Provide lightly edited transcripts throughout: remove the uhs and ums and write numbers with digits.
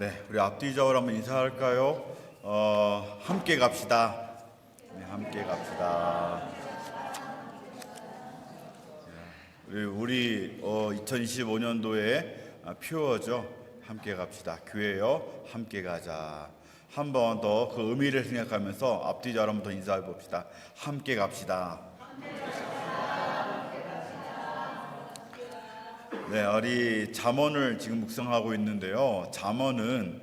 네, 우리 앞뒤적으로 한번 인사할까요? 함께 갑시다. 네, 함께 갑시다. 우리 2025년도에 표어죠. 함께 갑시다. 교회요, 함께 가자. 한 번 더 그 의미를 생각하면서 앞뒤적으로 한번 더 인사해 봅시다. 함께 갑시다. 네, 우리 잠언을 지금 묵상하고 있는데요. 잠언은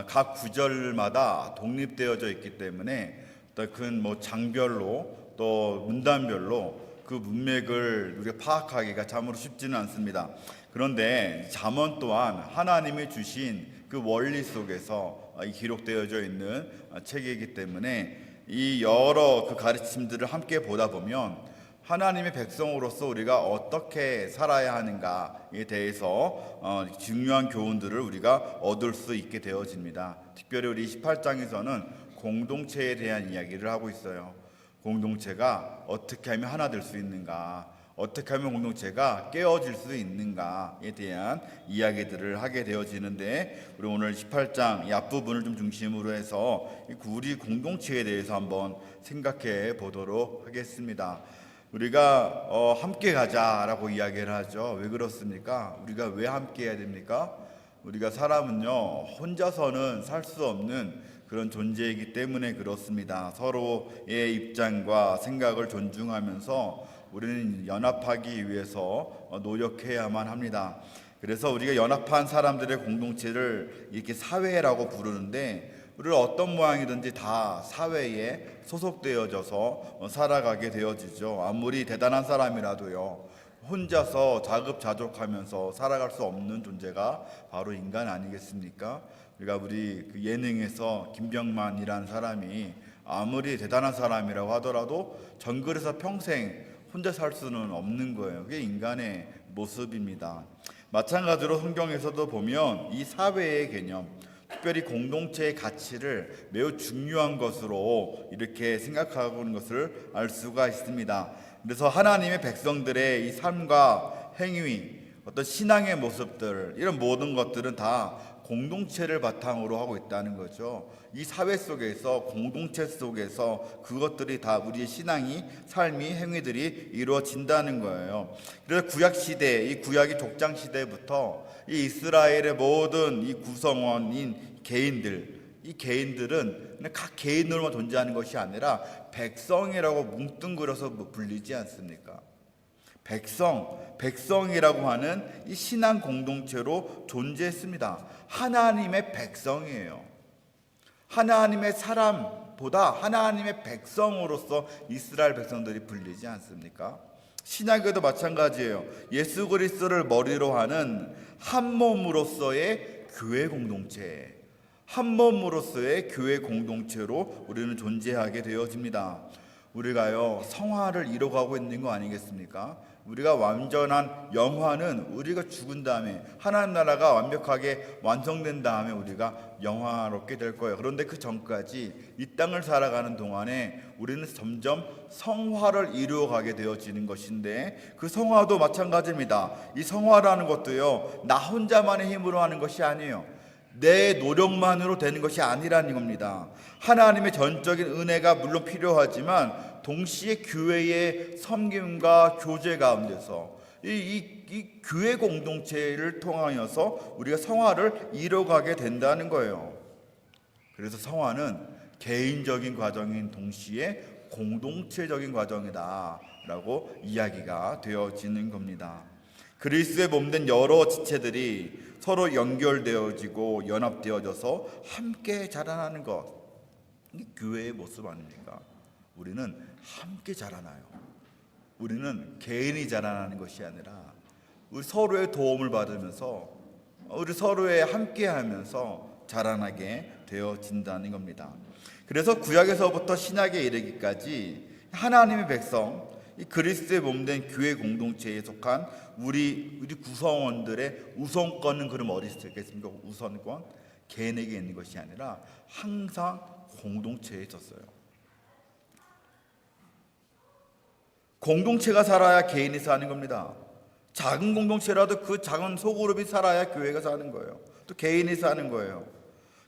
각 구절마다 독립되어져 있기 때문에 또 큰 장별로 또 문단별로 그 문맥을 우리가 파악하기가 참으로 쉽지는 않습니다. 그런데 잠언 또한 하나님이 주신 그 원리 속에서 기록되어져 있는 책이기 때문에 이 여러 그 가르침들을 함께 보다 보면 하나님의 백성으로서 우리가 어떻게 살아야 하는가에 대해서 중요한 교훈들을 우리가 얻을 수 있게 되어집니다. 특별히 우리 18장에서는 공동체에 대한 이야기를 하고 있어요. 공동체가 어떻게 하면 하나 될 수 있는가, 어떻게 하면 공동체가 깨어질 수 있는가에 대한 이야기들을 하게 되어지는데, 우리 오늘 18장 이 앞부분을 좀 중심으로 해서 우리 공동체에 대해서 한번 생각해 보도록 하겠습니다. 우리가 함께 가자라고 이야기를 하죠. 왜 그렇습니까? 우리가 왜 함께 해야 됩니까? 우리가 사람은요, 혼자서는 살 수 없는 그런 존재이기 때문에 그렇습니다. 서로의 입장과 생각을 존중하면서 우리는 연합하기 위해서 노력해야만 합니다. 그래서 우리가 연합한 사람들의 공동체를 이렇게 사회라고 부르는데, 우리를 어떤 모양이든지 다 사회에 소속되어져서 살아가게 되어지죠. 아무리 대단한 사람이라도요, 혼자서 자급자족하면서 살아갈 수 없는 존재가 바로 인간 아니겠습니까? 우리 그 예능에서 김병만이라는 사람이 아무리 대단한 사람이라고 하더라도 정글에서 평생 혼자 살 수는 없는 거예요. 그게 인간의 모습입니다. 마찬가지로 성경에서도 보면 이 사회의 개념, 특별히 공동체의 가치를 매우 중요한 것으로 이렇게 생각하고 있는 것을 알 수가 있습니다. 그래서 하나님의 백성들의 이 삶과 행위, 어떤 신앙의 모습들, 이런 모든 것들은 다 공동체를 바탕으로 하고 있다는 거죠. 이 사회 속에서, 공동체 속에서 그것들이 다 우리의 신앙이, 삶이, 행위들이 이루어진다는 거예요. 그래서 구약시대, 이 구약의 족장시대부터 이 이스라엘의 모든 이 구성원인 개인들, 이 개인들은 각 개인으로만 존재하는 것이 아니라 백성이라고 뭉뚱그려서 불리지 않습니까? 백성이라고 하는 이 신앙 공동체로 존재했습니다. 하나님의 백성이에요. 하나님의 사람보다 하나님의 백성으로서 이스라엘 백성들이 불리지 않습니까? 신약에도 마찬가지예요. 예수 그리스도를 머리로 하는 한 몸으로서의 교회 공동체, 한 몸으로서의 교회 공동체로 우리는 존재하게 되어집니다. 우리가요, 성화를 이뤄가고 있는 거 아니겠습니까? 우리가 완전한 영화는 우리가 죽은 다음에, 하나님 나라가 완벽하게 완성된 다음에 우리가 영화롭게 될 거예요. 그런데 그 전까지 이 땅을 살아가는 동안에 우리는 점점 성화를 이루어가게 되어지는 것인데, 그 성화도 마찬가지입니다. 이 성화라는 것도요, 나 혼자만의 힘으로 하는 것이 아니에요. 내 노력만으로 되는 것이 아니라는 겁니다. 하나님의 전적인 은혜가 물론 필요하지만 동시에 교회의 섬김과 교제 가운데서 이 교회 공동체를 통하여서 우리가 성화를 이뤄가게 된다는 거예요. 그래서 성화는 개인적인 과정인 동시에 공동체적인 과정이다라고 이야기가 되어지는 겁니다. 그리스도의 몸된 여러 지체들이 서로 연결되어지고 연합되어져서 함께 자라나는 것, 이게 교회의 모습 아닙니까? 우리는 함께 자라나요. 우리는 개인이 자라나는 것이 아니라 우리 서로의 도움을 받으면서, 우리 서로의 함께하면서 자라나게 되어진다는 겁니다. 그래서 구약에서부터 신약에 이르기까지 하나님의 백성, 이 그리스도의 몸된 교회 공동체에 속한 우리 구성원들의 우선권은 그럼 어디 있겠습니까? 우선권 개인에게 있는 것이 아니라 항상 공동체에 있었어요. 공동체가 살아야 개인이 사는 겁니다. 작은 공동체라도 그 작은 소그룹이 살아야 교회가 사는 거예요. 또 개인이 사는 거예요.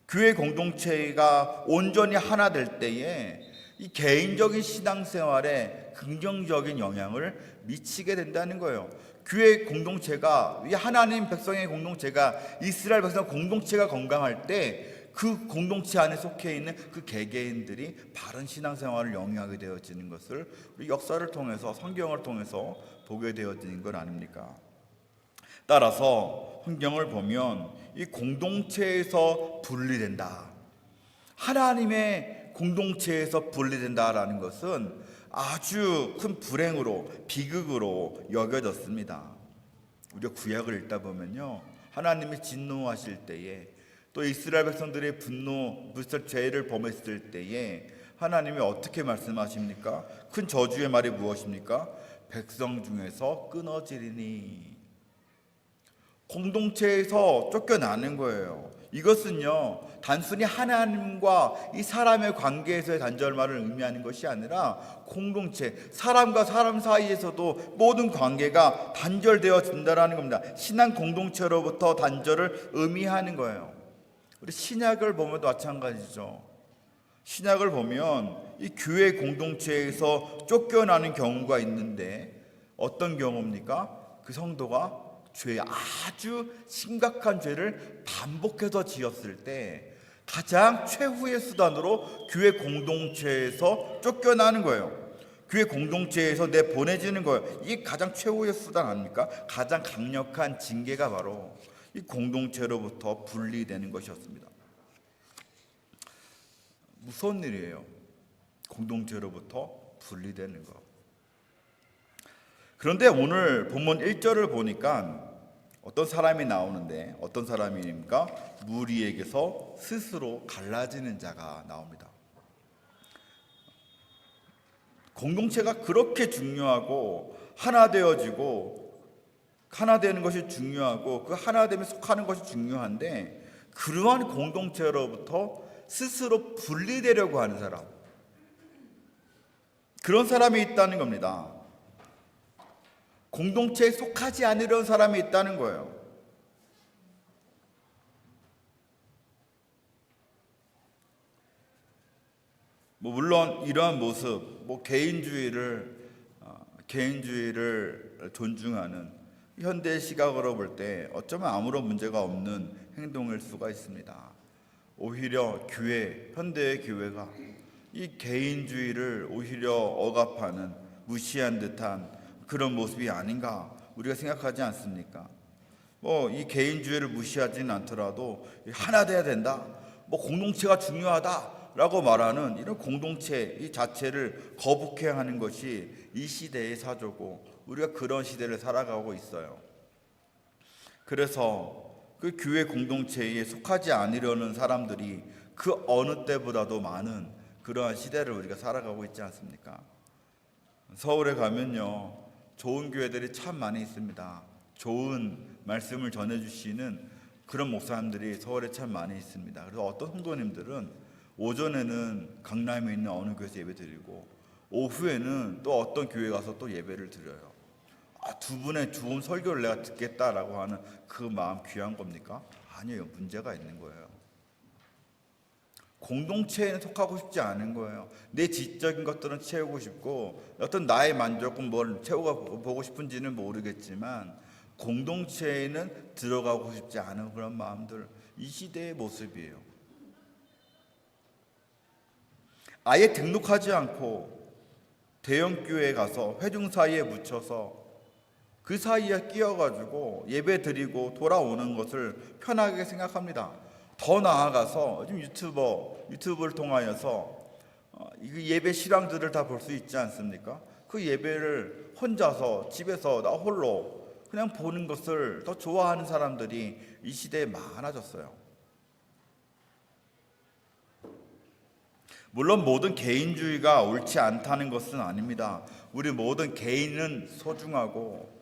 교회 공동체가 온전히 하나 될 때에 이 개인적인 신앙생활에 긍정적인 영향을 미치게 된다는 거예요. 교회 공동체가, 이 하나님 백성의 공동체가, 이스라엘 백성 공동체가 건강할 때 그 공동체 안에 속해 있는 그 개개인들이 바른 신앙생활을 영위하게 되어지는 것을 우리 역사를 통해서, 성경을 통해서 보게 되어지는 것 아닙니까? 따라서 성경을 보면 이 공동체에서 분리된다, 하나님의 공동체에서 분리된다라는 것은 아주 큰 불행으로, 비극으로 여겨졌습니다. 우리가 구약을 읽다 보면요, 하나님이 진노하실 때에, 또 이스라엘 백성들의 분노, 무슨 죄를 범했을 때에 하나님이 어떻게 말씀하십니까? 큰 저주의 말이 무엇입니까? 백성 중에서 끊어지리니. 공동체에서 쫓겨나는 거예요. 이것은요, 단순히 하나님과 이 사람의 관계에서의 단절말을 의미하는 것이 아니라 공동체, 사람과 사람 사이에서도 모든 관계가 단절되어진다는 겁니다. 신앙 공동체로부터 단절을 의미하는 거예요. 우리 신약을 보면 마찬가지죠. 신약을 보면 이 교회 공동체에서 쫓겨나는 경우가 있는데, 어떤 경우입니까? 그 성도가 아주 심각한 죄를 반복해서 지었을 때 가장 최후의 수단으로 교회 공동체에서 쫓겨나는 거예요. 교회 공동체에서 내보내지는 거예요. 이게 가장 최후의 수단 아닙니까? 가장 강력한 징계가 바로 이 공동체로부터 분리되는 것이었습니다. 무서운 일이에요. 공동체로부터 분리되는 것. 그런데 오늘 본문 1절을 보니까 어떤 사람이 나오는데, 어떤 사람입니까? 무리에게서 스스로 갈라지는 자가 나옵니다. 공동체가 그렇게 중요하고 하나 되어지고 하나 되는 것이 중요하고 그 하나됨에 속하는 것이 중요한데, 그러한 공동체로부터 스스로 분리되려고 하는 사람, 그런 사람이 있다는 겁니다. 공동체에 속하지 않으려는 사람이 있다는 거예요. 물론 이러한 모습, 개인주의를 존중하는 현대 시각으로 볼 때 어쩌면 아무런 문제가 없는 행동일 수가 있습니다. 오히려 현대의 교회가 이 개인주의를 오히려 억압하는, 무시한 듯한 그런 모습이 아닌가 우리가 생각하지 않습니까? 이 개인주의를 무시하지는 않더라도 하나 돼야 된다, 공동체가 중요하다라고 말하는 이런 공동체 이 자체를 거북해하는 것이 이 시대의 사조고, 우리가 그런 시대를 살아가고 있어요. 그래서 그 교회 공동체에 속하지 않으려는 사람들이 그 어느 때보다도 많은 그러한 시대를 우리가 살아가고 있지 않습니까? 서울에 가면요, 좋은 교회들이 참 많이 있습니다. 좋은 말씀을 전해주시는 그런 목사님들이 서울에 참 많이 있습니다. 그래서 어떤 성도님들은 오전에는 강남에 있는 어느 교회에서 예배 드리고, 오후에는 또 어떤 교회 가서 또 예배를 드려요. 두 분의 좋은 설교를 내가 듣겠다라고 하는 그 마음 귀한 겁니까? 아니에요. 문제가 있는 거예요. 공동체에 속하고 싶지 않은 거예요. 내 지적인 것들은 채우고 싶고, 어떤 나의 만족은 뭘 채우고 싶은지는 모르겠지만 공동체에는 들어가고 싶지 않은 그런 마음들, 이 시대의 모습이에요. 아예 등록하지 않고 대형 교회에 가서 회중 사이에 묻혀서 그 사이에 끼어가지고 예배 드리고 돌아오는 것을 편하게 생각합니다. 더 나아가서 요즘 유튜브를 통하여서 예배 실황들을 다 볼 수 있지 않습니까? 그 예배를 혼자서 집에서 나 홀로 그냥 보는 것을 더 좋아하는 사람들이 이 시대에 많아졌어요. 물론 모든 개인주의가 옳지 않다는 것은 아닙니다. 우리 모든 개인은 소중하고,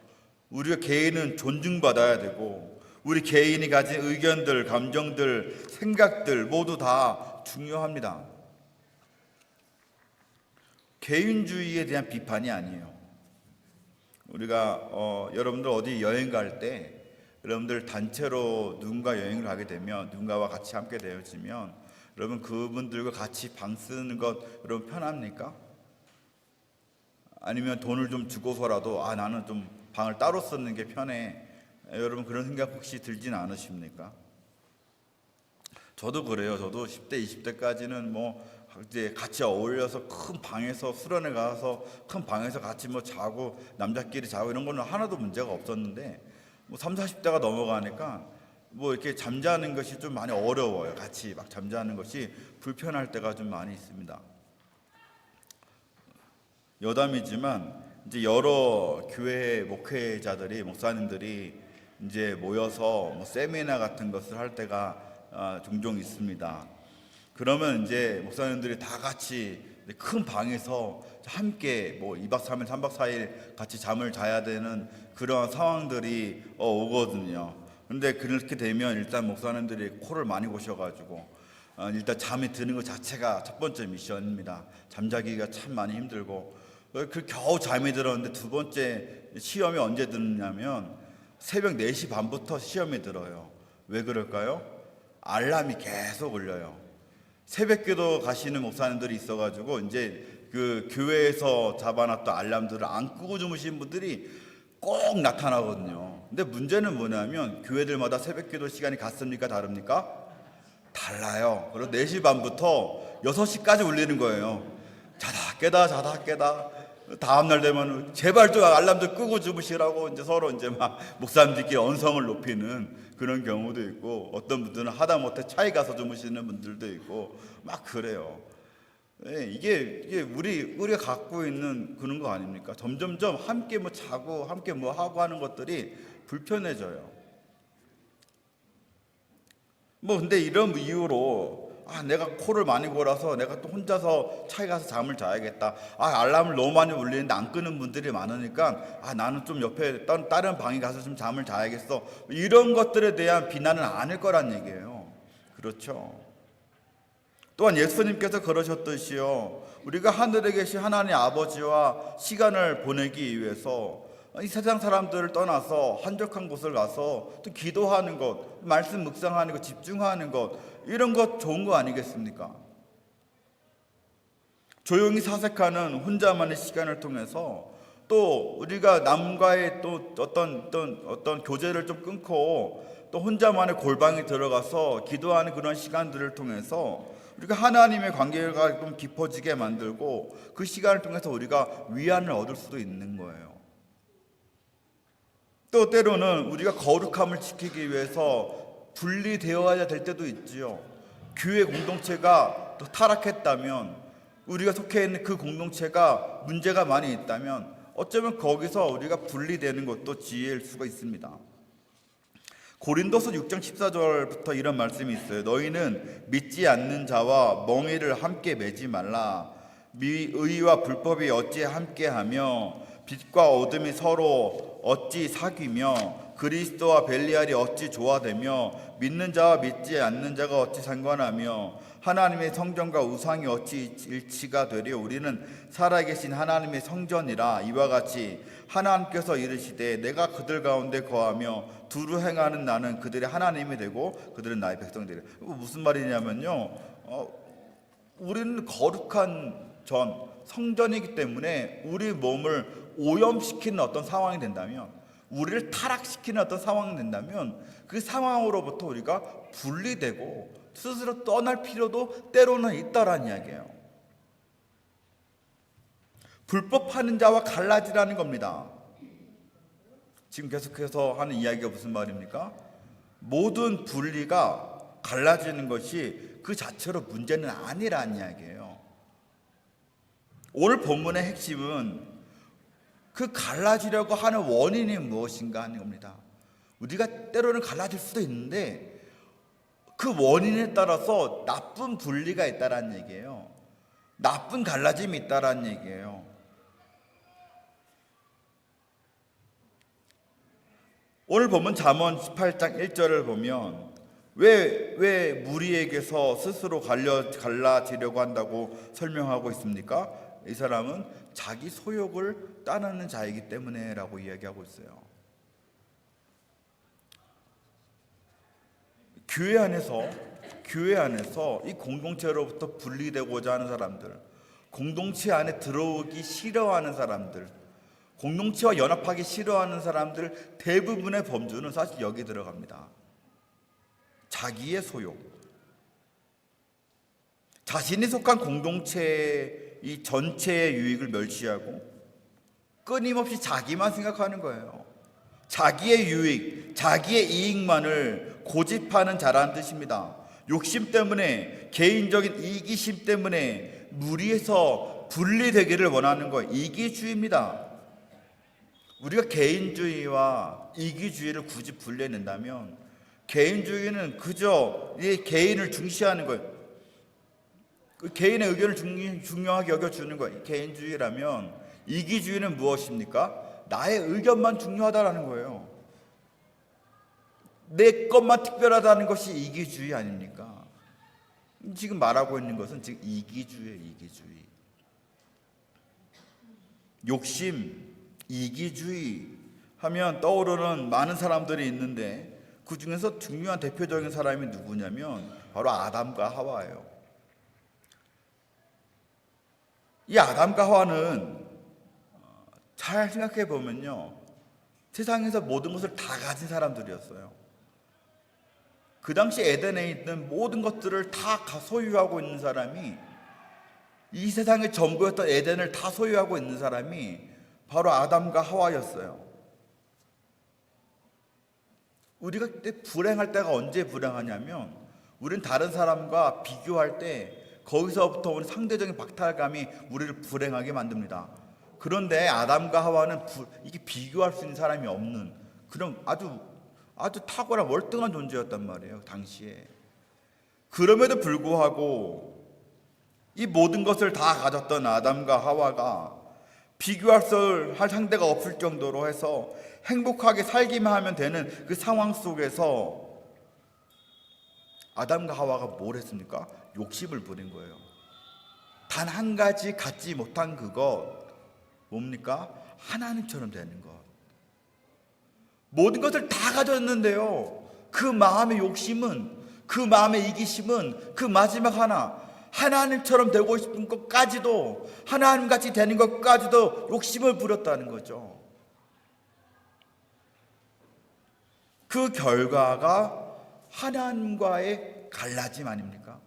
우리 개인은 존중받아야 되고, 우리 개인이 가진 의견들, 감정들, 생각들 모두 다 중요합니다. 개인주의에 대한 비판이 아니에요. 우리가 여러분들 어디 여행 갈 때 여러분들 단체로 누군가 여행을 가게 되면, 누군가와 같이 함께 되어지면 여러분 그분들과 같이 방 쓰는 것 여러분 편합니까? 아니면 돈을 좀 주고서라도 나는 좀 방을 따로 쓰는 게 편해, 여러분 그런 생각 혹시 들진 않으십니까? 저도 그래요. 저도 10대 20대까지는 뭐 이제 같이 어울려서 큰 방에서, 수련회 가서 큰 방에서 같이 뭐 자고 남자끼리 자고 이런 거는 하나도 문제가 없었는데, 뭐 3, 40대가 넘어가니까 뭐 이렇게 잠자는 것이 좀 많이 어려워요. 같이 막 잠자는 것이 불편할 때가 좀 많이 있습니다. 여담이지만 이제 여러 교회 목회자들이, 목사님들이 이제 모여서 뭐 세미나 같은 것을 할 때가 종종 있습니다. 그러면 이제 목사님들이 다 같이 큰 방에서 함께 뭐 2박 3일, 3박 4일 같이 잠을 자야 되는 그런 상황들이 오거든요. 근데 그렇게 되면 일단 목사님들이 코를 많이 고셔가지고 일단 잠이 드는 것 자체가 첫 번째 미션입니다. 잠자기가 참 많이 힘들고, 그 겨우 잠이 들었는데 두 번째 시험이 언제 드느냐면 새벽 4시 반부터 시험이 들어요. 왜 그럴까요? 알람이 계속 울려요. 새벽기도 가시는 목사님들이 있어가지고 이제 그 교회에서 잡아놨던 알람들을 안 끄고 주무신 분들이 꼭 나타나거든요. 근데 문제는 뭐냐면 교회들마다 새벽기도 시간이 같습니까? 다릅니까? 달라요. 그리고 4시 반부터 6시까지 울리는 거예요. 자다 깨다 자다 깨다. 다음날 되면 제발 좀 알람 좀 끄고 주무시라고 이제 서로 이제 막 목사님들끼리 언성을 높이는 그런 경우도 있고, 어떤 분들은 하다못해 차에 가서 주무시는 분들도 있고 막 그래요. 이게 우리가 갖고 있는 그런 거 아닙니까? 점점점 함께 뭐 자고 함께 뭐 하고 하는 것들이 불편해져요. 뭐 근데 이런 이유로 내가 코를 많이 골아서 내가 또 혼자서 차에 가서 잠을 자야겠다. 알람을 너무 많이 울리는데 안 끄는 분들이 많으니까 나는 좀 옆에 다른 방에 가서 좀 잠을 자야겠어. 이런 것들에 대한 비난은 아닐 거란 얘기예요. 그렇죠. 또한 예수님께서 그러셨듯이요, 우리가 하늘에 계신 하나님 아버지와 시간을 보내기 위해서 이 세상 사람들을 떠나서 한적한 곳을 가서 또 기도하는 것, 말씀 묵상하는 것, 집중하는 것, 이런 것 좋은 거 아니겠습니까? 조용히 사색하는 혼자만의 시간을 통해서 또 우리가 남과의 또 어떤 교제를 좀 끊고 또 혼자만의 골방에 들어가서 기도하는 그런 시간들을 통해서 우리가 하나님의 관계가 좀 깊어지게 만들고, 그 시간을 통해서 우리가 위안을 얻을 수도 있는 거예요. 또 때로는 우리가 거룩함을 지키기 위해서 분리되어야 될 때도 있지요. 교회 공동체가 또 타락했다면, 우리가 속해 있는 그 공동체가 문제가 많이 있다면 어쩌면 거기서 우리가 분리되는 것도 지혜일 수가 있습니다. 고린도서 6장 14절부터 이런 말씀이 있어요. 너희는 믿지 않는 자와 멍에를 함께 매지 말라. 의와 불법이 어찌 함께하며 빛과 어둠이 서로 어찌 사귀며 그리스도와 벨리알이 어찌 조화되며 믿는 자와 믿지 않는 자가 어찌 상관하며 하나님의 성전과 우상이 어찌 일치가 되려. 우리는 살아계신 하나님의 성전이라. 이와 같이 하나님께서 이르시되 내가 그들 가운데 거하며 두루 행하는 나는 그들의 하나님이 되고 그들은 나의 백성들이라. 무슨 말이냐면요, 우리는 거룩한 성전이기 때문에 우리 몸을 오염시키는 어떤 상황이 된다면, 우리를 타락시키는 어떤 상황이 된다면 그 상황으로부터 우리가 분리되고 스스로 떠날 필요도 때로는 있다라는 이야기예요. 불법하는 자와 갈라지라는 겁니다. 지금 계속해서 하는 이야기가 무슨 말입니까? 모든 분리가 갈라지는 것이 그 자체로 문제는 아니라는 이야기예요. 오늘 본문의 핵심은 그 갈라지려고 하는 원인이 무엇인가 하는 겁니다. 우리가 때로는 갈라질 수도 있는데 그 원인에 따라서 나쁜 분리가 있다라는 얘기예요. 나쁜 갈라짐이 있다라는 얘기예요. 오늘 보면 잠언 18장 1절을 보면 왜 무리에게서 스스로 갈라지려고 한다고 설명하고 있습니까? 이 사람은 자기 소욕을 따르는 자이기 때문에 라고 이야기하고 있어요. 교회 안에서 이 공동체로부터 분리되고자 하는 사람들, 공동체 안에 들어오기 싫어하는 사람들, 공동체와 연합하기 싫어하는 사람들 대부분의 범주는 사실 여기 들어갑니다. 자기의 소욕, 자신이 속한 공동체의 이 전체의 유익을 멸시하고 끊임없이 자기만 생각하는 거예요. 자기의 유익, 자기의 이익만을 고집하는 자라는 뜻입니다. 욕심 때문에, 개인적인 이기심 때문에 무리해서 분리되기를 원하는 거예요. 이기주의입니다. 우리가 개인주의와 이기주의를 굳이 분리해낸다면 개인주의는 그저 이 개인을 중시하는 거예요. 그 개인의 의견을 중요하게 여겨주는 거예요. 개인주의라면 이기주의는 무엇입니까? 나의 의견만 중요하다라는 거예요. 내 것만 특별하다는 것이 이기주의 아닙니까? 지금 말하고 있는 것은 지금 이기주의예요. 이기주의. 욕심, 이기주의 하면 떠오르는 많은 사람들이 있는데 그 중에서 중요한 대표적인 사람이 누구냐면 바로 아담과 하와예요. 이 아담과 하와는 잘 생각해 보면요, 세상에서 모든 것을 다 가진 사람들이었어요. 그 당시 에덴에 있는 모든 것들을 다 소유하고 있는 사람이, 이 세상의 전부였던 에덴을 다 소유하고 있는 사람이 바로 아담과 하와였어요. 우리가 그때 불행할 때가 언제 불행하냐면, 우리는 다른 사람과 비교할 때 거기서부터 오는 상대적인 박탈감이 우리를 불행하게 만듭니다. 그런데 아담과 하와는 이게 비교할 수 있는 사람이 없는 그런 아주 탁월한 월등한 존재였단 말이에요, 당시에. 그럼에도 불구하고 이 모든 것을 다 가졌던 아담과 하와가 비교할 상대가 없을 정도로 해서 행복하게 살기만 하면 되는 그 상황 속에서 아담과 하와가 뭘 했습니까? 욕심을 부린 거예요. 단 한 가지 갖지 못한 그것, 뭡니까? 하나님처럼 되는 것. 모든 것을 다 가졌는데요, 그 마음의 욕심은, 그 마음의 이기심은 그 마지막 하나님처럼 되고 싶은 것까지도, 하나님같이 되는 것까지도 욕심을 부렸다는 거죠. 그 결과가 하나님과의 갈라짐 아닙니까?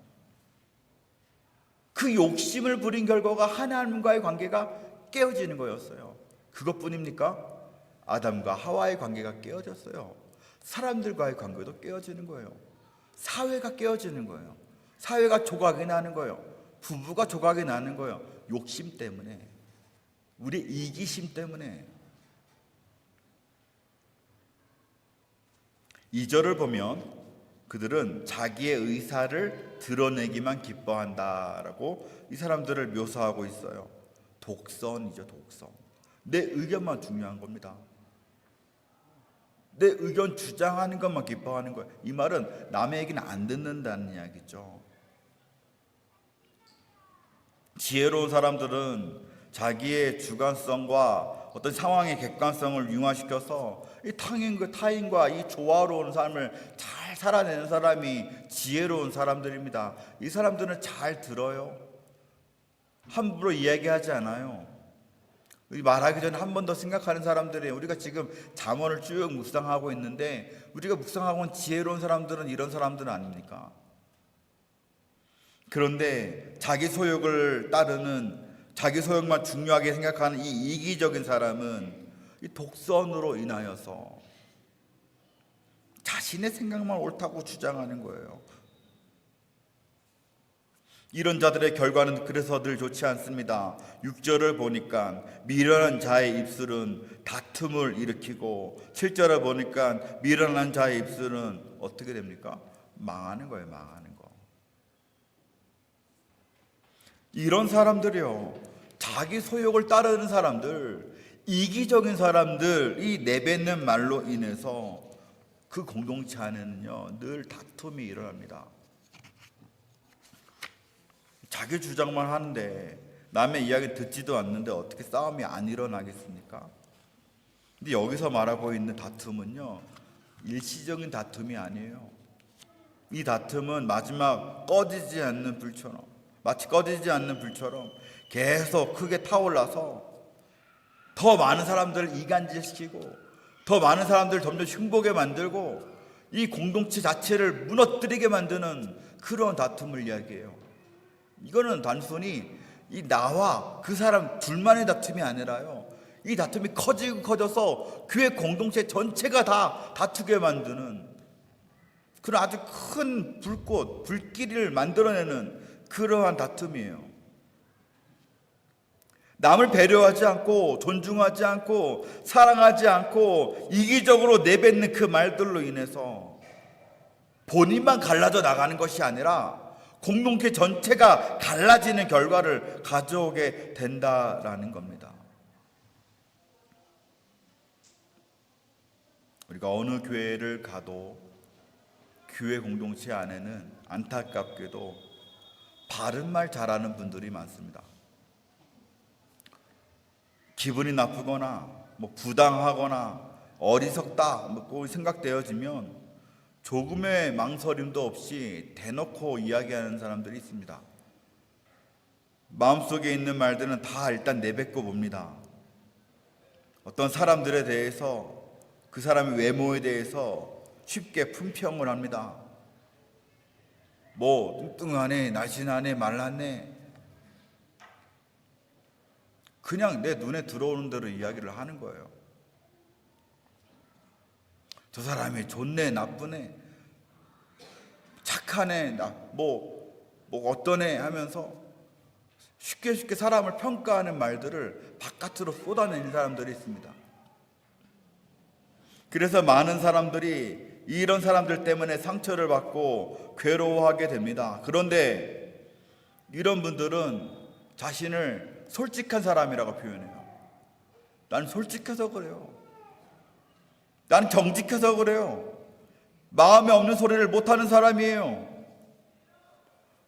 그 욕심을 부린 결과가 하나님과의 관계가 깨어지는 거였어요. 그것뿐입니까? 아담과 하와의 관계가 깨어졌어요. 사람들과의 관계도 깨어지는 거예요. 사회가 깨어지는 거예요. 사회가 조각이 나는 거예요. 부부가 조각이 나는 거예요. 욕심 때문에, 우리 이기심 때문에. 2절을 보면 그들은 자기의 의사를 드러내기만 기뻐한다라고 이 사람들을 묘사하고 있어요. 독선이죠, 독선. 내 의견만 중요한 겁니다. 내 의견 주장하는 것만 기뻐하는 거예요. 이 말은 남의 얘기는 안 듣는다는 이야기죠. 지혜로운 사람들은 자기의 주관성과 어떤 상황의 객관성을 융화시켜서 이 타인과 이 조화로운 삶을 잘 살아내는 사람이 지혜로운 사람들입니다. 이 사람들은 잘 들어요. 함부로 이야기하지 않아요. 말하기 전에 한 번 더 생각하는 사람들이에요. 우리가 지금 잠언을 쭉 묵상하고 있는데, 우리가 묵상하고 있는 지혜로운 사람들은 이런 사람들은 아닙니까? 그런데 자기 소욕을 따르는, 자기 소욕만 중요하게 생각하는 이 이기적인 사람은 이 독선으로 인하여서 자신의 생각만 옳다고 주장하는 거예요. 이런 자들의 결과는 그래서 늘 좋지 않습니다. 6절을 보니까 미련한 자의 입술은 다툼을 일으키고, 7절을 보니까 미련한 자의 입술은 어떻게 됩니까? 망하는 거예요. 망하는 거. 이런 사람들이요, 자기 소욕을 따르는 사람들, 이기적인 사람들이 내뱉는 말로 인해서 그 공동체 안에는요, 늘 다툼이 일어납니다. 자기 주장만 하는데 남의 이야기 듣지도 않는데 어떻게 싸움이 안 일어나겠습니까? 근데 여기서 말하고 있는 다툼은요, 일시적인 다툼이 아니에요. 이 다툼은 마지막 꺼지지 않는 불처럼, 마치 꺼지지 않는 불처럼 계속 크게 타올라서 더 많은 사람들을 이간질시키고 더 많은 사람들을 점점 흉보게 만들고 이 공동체 자체를 무너뜨리게 만드는 그런 다툼을 이야기해요. 이거는 단순히 이 나와 그 사람 둘만의 다툼이 아니라요, 이 다툼이 커지고 커져서 교회 공동체 전체가 다 다투게 만드는 그런 아주 큰 불꽃, 불길을 만들어내는 그러한 다툼이에요. 남을 배려하지 않고 존중하지 않고 사랑하지 않고 이기적으로 내뱉는 그 말들로 인해서 본인만 갈라져 나가는 것이 아니라 공동체 전체가 갈라지는 결과를 가져오게 된다라는 겁니다. 우리가 어느 교회를 가도 교회 공동체 안에는 안타깝게도 바른 말 잘하는 분들이 많습니다. 기분이 나쁘거나 부당하거나 어리석다 생각되어지면 조금의 망설임도 없이 대놓고 이야기하는 사람들이 있습니다. 마음속에 있는 말들은 다 일단 내뱉고 봅니다. 어떤 사람들에 대해서, 그 사람의 외모에 대해서 쉽게 품평을 합니다. 뚱뚱하네, 날씬하네, 말랐네, 그냥 내 눈에 들어오는 대로 이야기를 하는 거예요. 저 사람이 좋네, 나쁘네, 착하네, 어떠네 하면서 쉽게 사람을 평가하는 말들을 바깥으로 쏟아내는 사람들이 있습니다. 그래서 많은 사람들이 이런 사람들 때문에 상처를 받고 괴로워하게 됩니다. 그런데 이런 분들은 자신을 솔직한 사람이라고 표현해요. 나는 솔직해서 그래요. 나는 정직해서 그래요. 마음에 없는 소리를 못하는 사람이에요.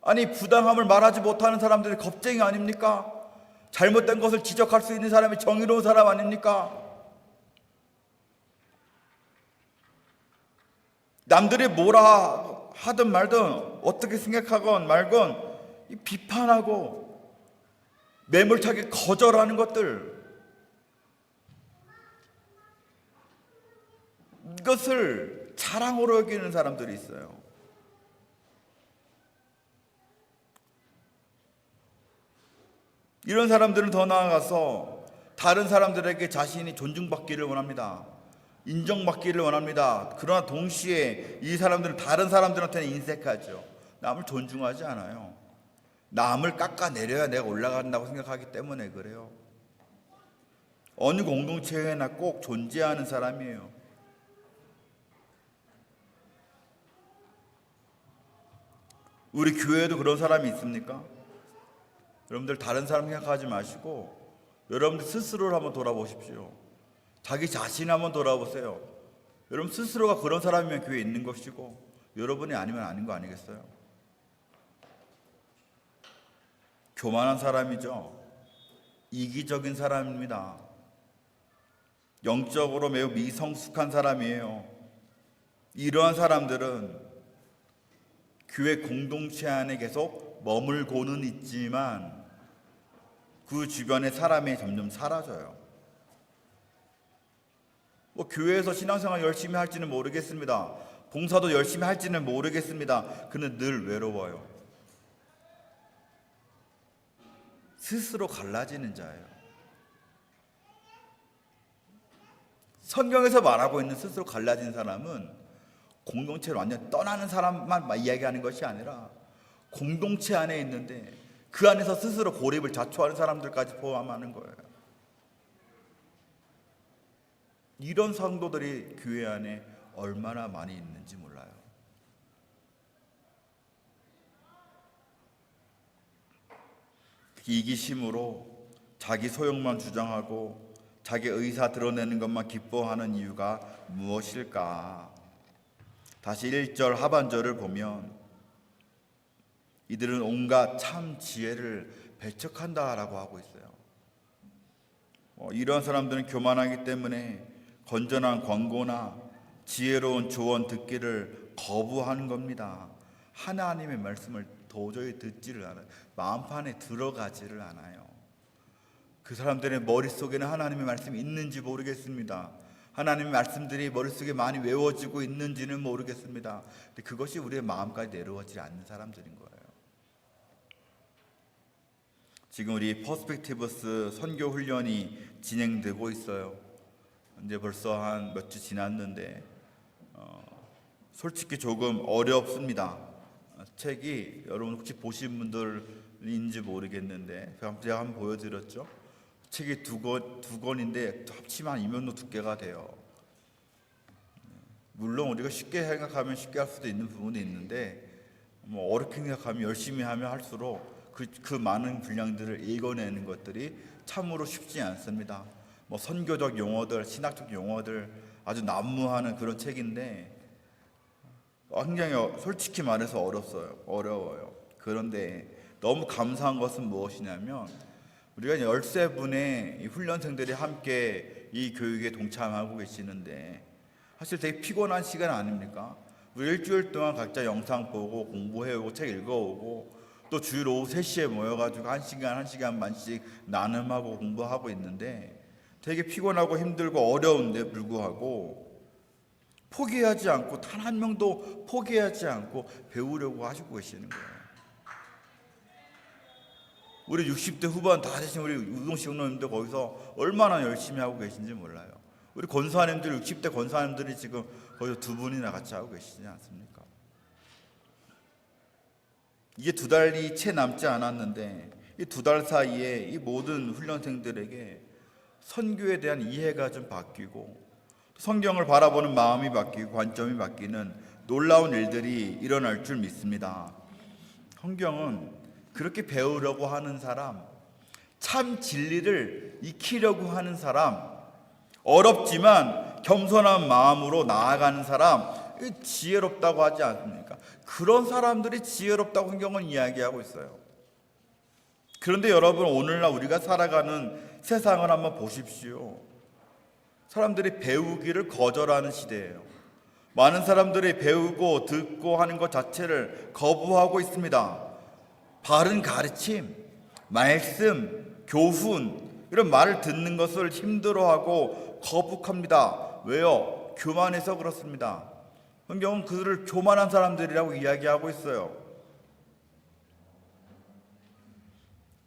아니, 부당함을 말하지 못하는 사람들이 겁쟁이 아닙니까? 잘못된 것을 지적할 수 있는 사람이 정의로운 사람 아닙니까? 남들이 뭐라 하든 말든 어떻게 생각하건 말건 비판하고 매몰차게 거절하는 것들, 이것을 자랑으로 여기는 사람들이 있어요. 이런 사람들은 더 나아가서 다른 사람들에게 자신이 존중받기를 원합니다. 인정받기를 원합니다. 그러나 동시에 이 사람들은 다른 사람들한테는 인색하죠. 남을 존중하지 않아요. 남을 깎아내려야 내가 올라간다고 생각하기 때문에 그래요. 어느 공동체에나 꼭 존재하는 사람이에요. 우리 교회에도 그런 사람이 있습니까? 여러분들 다른 사람 생각하지 마시고 여러분들 스스로를 한번 돌아보십시오. 자기 자신 한번 돌아보세요. 여러분 스스로가 그런 사람이면 교회에 있는 것이고 여러분이 아니면 아닌 거 아니겠어요? 교만한 사람이죠. 이기적인 사람입니다. 영적으로 매우 미성숙한 사람이에요. 이러한 사람들은 교회 공동체 안에 계속 머물고는 있지만 그 주변의 사람이 점점 사라져요. 교회에서 신앙생활 열심히 할지는 모르겠습니다. 봉사도 열심히 할지는 모르겠습니다. 그는 늘 외로워요. 스스로 갈라지는 자예요. 성경에서 말하고 있는 스스로 갈라진 사람은 공동체를 완전히 떠나는 사람만 이야기하는 것이 아니라 공동체 안에 있는데 그 안에서 스스로 고립을 자초하는 사람들까지 포함하는 거예요. 이런 성도들이 교회 안에 얼마나 많이 있는지 몰라요. 이기심으로 자기 소용만 주장하고 자기 의사 드러내는 것만 기뻐하는 이유가 무엇일까? 다시 1절 하반절을 보면 이들은 온갖 참 지혜를 배척한다라고 하고 있어요. 이런 사람들은 교만하기 때문에 건전한 권고나 지혜로운 조언 듣기를 거부하는 겁니다. 하나님의 말씀을 도저히 듣지를 않아요. 마음판에 들어가지를 않아요. 그 사람들의 머릿속에는 하나님의 말씀이 있는지 모르겠습니다. 하나님의 말씀들이 머릿속에 많이 외워지고 있는지는 모르겠습니다. 근데 그것이 우리의 마음까지 내려오지 않는 사람들인 거예요. 지금 우리 퍼스펙티브스 선교 훈련이 진행되고 있어요. 이제 벌써 한 몇 주 지났는데 솔직히 조금 어렵습니다. 책이 여러분 혹시 보신 분들인지 모르겠는데 제가 한번 보여드렸죠. 책이 두 권인데 합치면 이면도 두께가 돼요. 물론 우리가 쉽게 생각하면 쉽게 할 수도 있는 부분이 있는데 어렵게 생각하면 열심히 하면 할수록 그 많은 분량들을 읽어내는 것들이 참으로 쉽지 않습니다. 선교적 용어들, 신학적 용어들 아주 난무하는 그런 책인데 굉장히 솔직히 말해서 어려워요. 그런데 너무 감사한 것은 무엇이냐면 우리가 13분의 훈련생들이 함께 이 교육에 동참하고 계시는데 사실 되게 피곤한 시간 아닙니까? 우리 일주일 동안 각자 영상 보고 공부해오고 책 읽어오고 또 주일 오후 3시에 모여가지고 1시간 반씩 나눔하고 공부하고 있는데 되게 피곤하고 힘들고 어려운데 불구하고 포기하지 않고 단 한 명도 포기하지 않고 배우려고 하시고 계시는 거예요. 우리 60대 후반 다 되신 우리 우동식 형님들 거기서 얼마나 열심히 하고 계신지 몰라요. 우리 권사님들 60대 권사님들이 지금 거기서 2분이나 같이 하고 계시지 않습니까? 이게 2달이 채 남지 않았는데 이 2달 사이에 이 모든 훈련생들에게 선교에 대한 이해가 좀 바뀌고 성경을 바라보는 마음이 바뀌고 관점이 바뀌는 놀라운 일들이 일어날 줄 믿습니다. 성경은 그렇게 배우려고 하는 사람, 참 진리를 익히려고 하는 사람, 어렵지만 겸손한 마음으로 나아가는 사람, 지혜롭다고 하지 않습니까? 그런 사람들이 지혜롭다고 성경은 이야기하고 있어요. 그런데 여러분, 오늘날 우리가 살아가는 세상을 한번 보십시오. 사람들이 배우기를 거절하는 시대예요. 많은 사람들이 배우고 듣고 하는 것 자체를 거부하고 있습니다. 바른 가르침, 말씀, 교훈 이런 말을 듣는 것을 힘들어하고 거북합니다. 왜요? 교만해서 그렇습니다. 성경은 그들을 교만한 사람들이라고 이야기하고 있어요.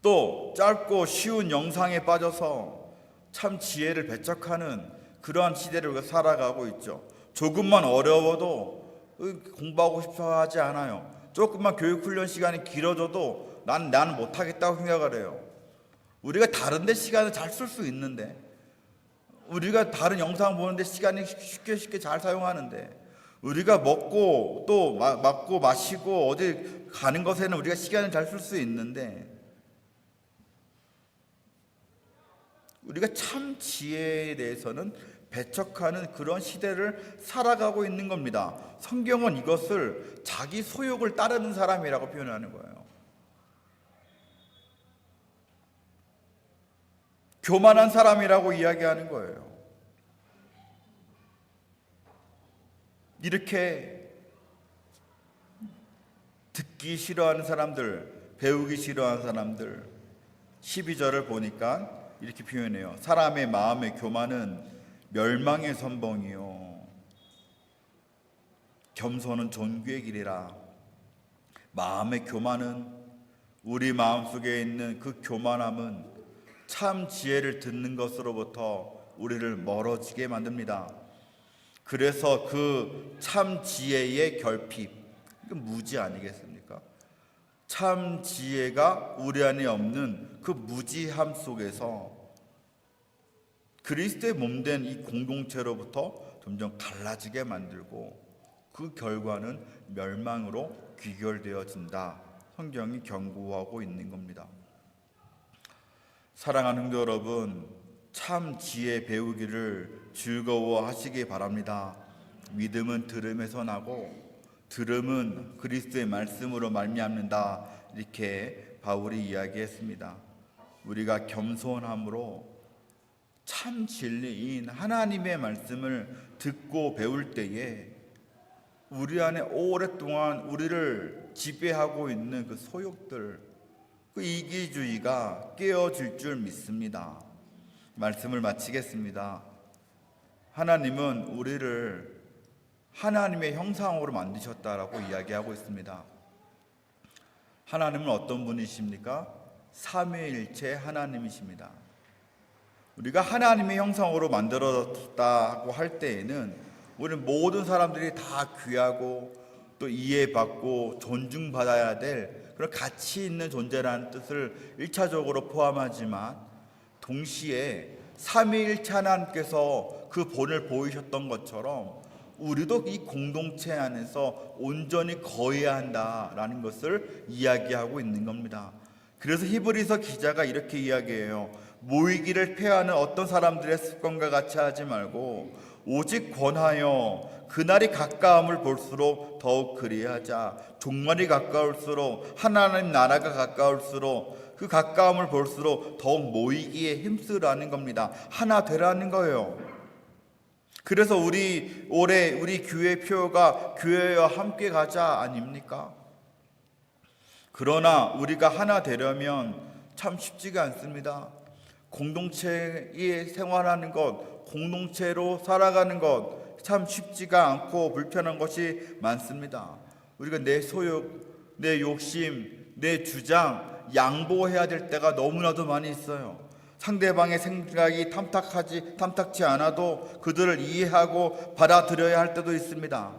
또 짧고 쉬운 영상에 빠져서 참 지혜를 배척하는 그러한 시대를 우리가 살아가고 있죠. 조금만 어려워도 공부하고 싶어 하지 않아요. 조금만 교육 훈련 시간이 길어져도 나는 못하겠다고 생각을 해요. 우리가 다른 데 시간을 잘 쓸 수 있는데, 우리가 다른 영상 보는데 시간이 쉽게 잘 사용하는데, 우리가 먹고 또 맞고 마시고 어디 가는 것에는 우리가 시간을 잘 쓸 수 있는데, 우리가 참 지혜에 대해서는 배척하는 그런 시대를 살아가고 있는 겁니다. 성경은 이것을 자기 소욕을 따르는 사람이라고 표현하는 거예요. 교만한 사람이라고 이야기하는 거예요. 이렇게 듣기 싫어하는 사람들, 배우기 싫어하는 사람들, 12절을 보니까 이렇게 표현해요. 사람의 마음의 교만은 멸망의 선봉이요 겸손은 존귀의 길이라. 마음의 교만은, 우리 마음속에 있는 그 교만함은 참 지혜를 듣는 것으로부터 우리를 멀어지게 만듭니다. 그래서 그 참 지혜의 결핍, 이건 무지 아니겠습니까? 참 지혜가 우리 안에 없는 그 무지함 속에서 그리스도의 몸된 이 공동체로부터 점점 갈라지게 만들고 그 결과는 멸망으로 귀결되어진다. 성경이 경고하고 있는 겁니다. 사랑하는 성도 여러분, 참 지혜 배우기를 즐거워하시기 바랍니다. 믿음은 들음에서 나고 들음은 그리스도의 말씀으로 말미암는다. 이렇게 바울이 이야기했습니다. 우리가 겸손함으로 참 진리인 하나님의 말씀을 듣고 배울 때에 우리 안에 오랫동안 우리를 지배하고 있는 그 소욕들, 그 이기주의가 깨어질 줄 믿습니다. 말씀을 마치겠습니다. 하나님은 우리를 하나님의 형상으로 만드셨다라고 이야기하고 있습니다. 하나님은 어떤 분이십니까? 삼위일체 하나님이십니다. 우리가 하나님의 형상으로 만들어졌다고 할 때에는 우리는 모든 사람들이 다 귀하고 또 이해받고 존중받아야 될 그런 가치 있는 존재라는 뜻을 1차적으로 포함하지만, 동시에 삼위일체 하나님께서 그 본을 보이셨던 것처럼 우리도 이 공동체 안에서 온전히 거해야 한다라는 것을 이야기하고 있는 겁니다. 그래서 히브리서 기자가 이렇게 이야기해요. 모이기를 폐하는 어떤 사람들의 습관과 같이 하지 말고 오직 권하여 그날이 가까움을 볼수록 더욱 그리하자. 종말이 가까울수록, 하나님 나라가 가까울수록, 그 가까움을 볼수록 더욱 모이기에 힘쓰라는 겁니다. 하나 되라는 거예요. 그래서 올해 우리 교회 표가 교회와 함께 가자 아닙니까? 그러나 우리가 하나 되려면 참 쉽지가 않습니다. 공동체에 생활하는 것, 공동체로 살아가는 것 참 쉽지가 않고 불편한 것이 많습니다. 우리가 내 소욕, 내 욕심, 내 주장 양보해야 될 때가 너무나도 많이 있어요. 상대방의 생각이 탐탁치 않아도 그들을 이해하고 받아들여야 할 때도 있습니다.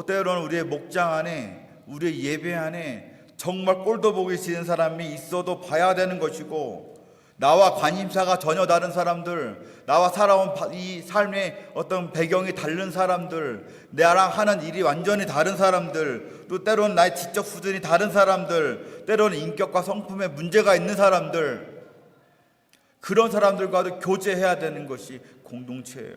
때로는 우리의 목장 안에, 우리의 예배 안에 정말 꼴도 보기 싫은 사람이 있어도 봐야 되는 것이고, 나와 관심사가 전혀 다른 사람들, 나와 살아온 이 삶의 어떤 배경이 다른 사람들, 나랑 하는 일이 완전히 다른 사람들, 또 때로는 나의 지적 수준이 다른 사람들, 때로는 인격과 성품에 문제가 있는 사람들, 그런 사람들과도 교제해야 되는 것이 공동체예요.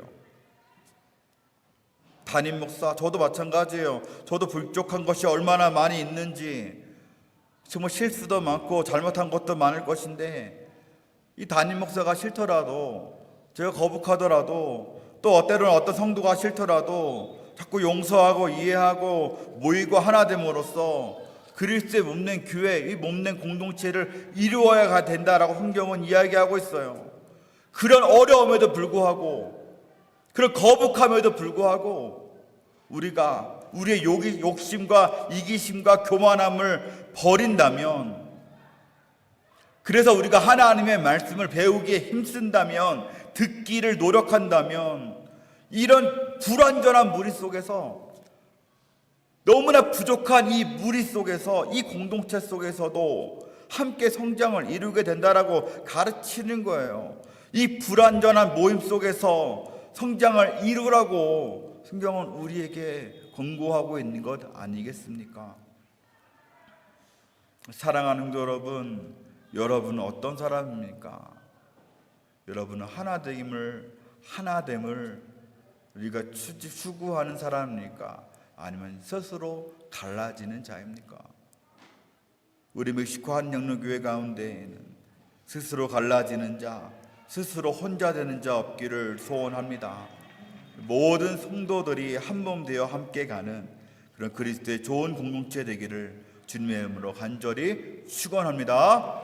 담임 목사, 저도 마찬가지예요. 저도 부족한 것이 얼마나 많이 있는지, 정말 실수도 많고 잘못한 것도 많을 것인데, 이 담임 목사가 싫더라도, 제가 거북하더라도, 또 때로는 어떤 성도가 싫더라도 자꾸 용서하고 이해하고 모이고 하나 됨으로써 그리스도의 몸된 교회, 이 몸된 공동체를 이루어야 된다라고 성경은 이야기하고 있어요. 그런 어려움에도 불구하고, 그런 거북함에도 불구하고 우리가 우리의 욕심과 이기심과 교만함을 버린다면, 그래서 우리가 하나님의 말씀을 배우기에 힘쓴다면, 듣기를 노력한다면, 이런 불완전한 무리 속에서, 너무나 부족한 이 무리 속에서, 이 공동체 속에서도 함께 성장을 이루게 된다라고 가르치는 거예요. 이 불완전한 모임 속에서 성장을 이루라고 성경은 우리에게 권고하고 있는 것 아니겠습니까? 사랑하는 성도 여러분, 여러분은 어떤 사람입니까? 여러분은 하나됨을 우리가 추구하는 사람입니까? 아니면 스스로 갈라지는 자입니까? 우리 멕시코 한영로교회 가운데에는 스스로 갈라지는 자, 스스로 혼자 되는 자 없기를 소원합니다. 모든 성도들이 한 몸 되어 함께 가는 그런 그리스도의 좋은 공동체 되기를 주님의 이름으로 간절히 축원합니다.